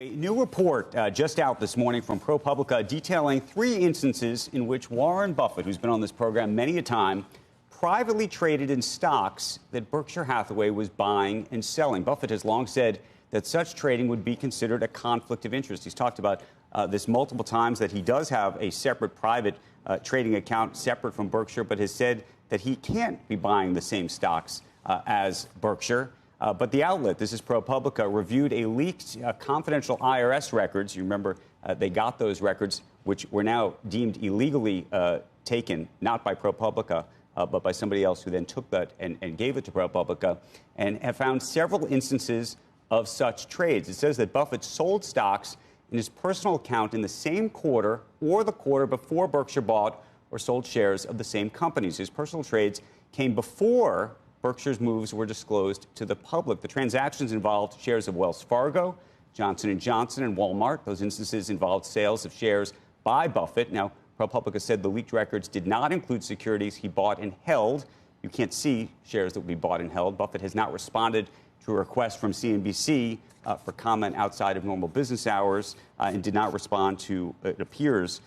A new report just out this morning from ProPublica detailing 3 instances in which Warren Buffett, who's been on this program many a time, privately traded in stocks that Berkshire Hathaway was buying and selling. Buffett has long said that such trading would be considered a conflict of interest. He's talked about this multiple times, that he does have a separate private trading account separate from Berkshire, but has said that he can't be buying the same stocks as Berkshire. But the outlet, this is ProPublica, reviewed a leaked confidential IRS records. You remember they got those records, which were now deemed illegally taken, not by ProPublica, but by somebody else who then took that and gave it to ProPublica, and have found several instances of such trades. It says that Buffett sold stocks in his personal account in the same quarter or the quarter before Berkshire bought or sold shares of the same companies. His personal trades came before Berkshire's moves were disclosed to the public. The transactions involved shares of Wells Fargo, Johnson & Johnson, and Walmart. Those instances involved sales of shares by Buffett. Now, ProPublica said the leaked records did not include securities he bought and held. You can't see shares that would be bought and held. Buffett has not responded to a request from CNBC for comment outside of normal business hours and did not respond to, it appears,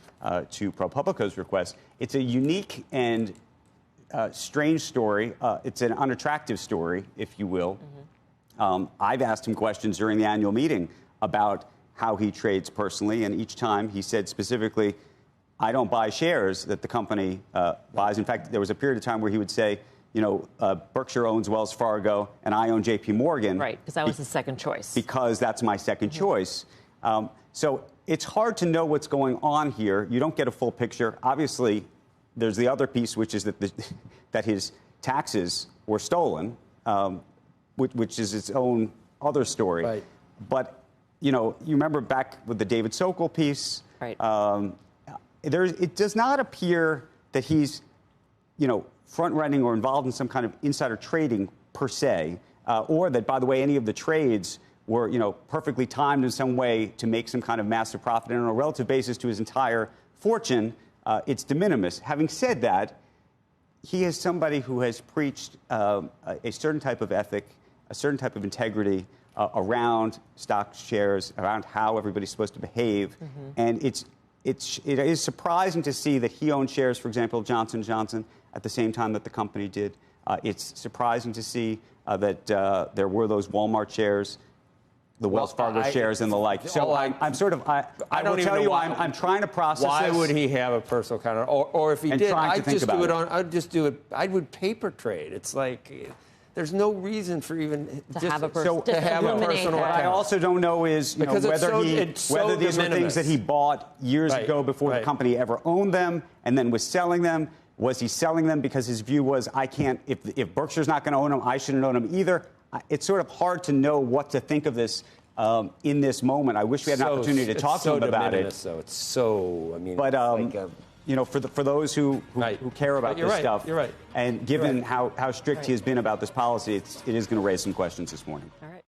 to ProPublica's request. It's a unique and strange story. It's an unattractive story, if you will. I've asked him questions during the annual meeting about how he trades personally, and each time he said specifically, I don't buy shares that the company buys. In fact, there was a period of time where he would say, you know, Berkshire owns Wells Fargo and I own JP Morgan. Right, because that was his second choice. Because that's my second choice. So it's hard to know what's going on here. You don't get a full picture. Obviously, there's the other piece, which is that his taxes were stolen, which is its own other story. Right. But, you know, you remember back with the David Sokol piece. Right. It does not appear that he's, you know, front-running or involved in some kind of insider trading per se, or that, by the way, any of the trades were, you know, perfectly timed in some way to make some kind of massive profit. And on a relative basis to his entire fortune, it's de minimis. Having said that, he is somebody who has preached a certain type of ethic, a certain type of integrity around stock shares, around how everybody's supposed to behave. And it is surprising to see that he owned shares, for example, Johnson & Johnson, at the same time that the company did. It's surprising to see that there were those Walmart shares, the Wells Fargo shares and the like. So I'm trying to process why this. would he have a personal account? Or if he did, I'd just do it. I would paper trade. It's like there's no reason for even to have a personal account. What I also don't know is whether these were things that he bought years ago before the company ever owned them and then was selling them. Was he selling them because his view was, I can't, if Berkshire's not going to own them, I shouldn't own them either? It's sort of hard to know what to think of this in this moment. I wish we had an opportunity to talk to him about it. So it's so, I mean, but you know, for those who care about this stuff, you're right. And given how strict he has been about this policy, it is going to raise some questions this morning.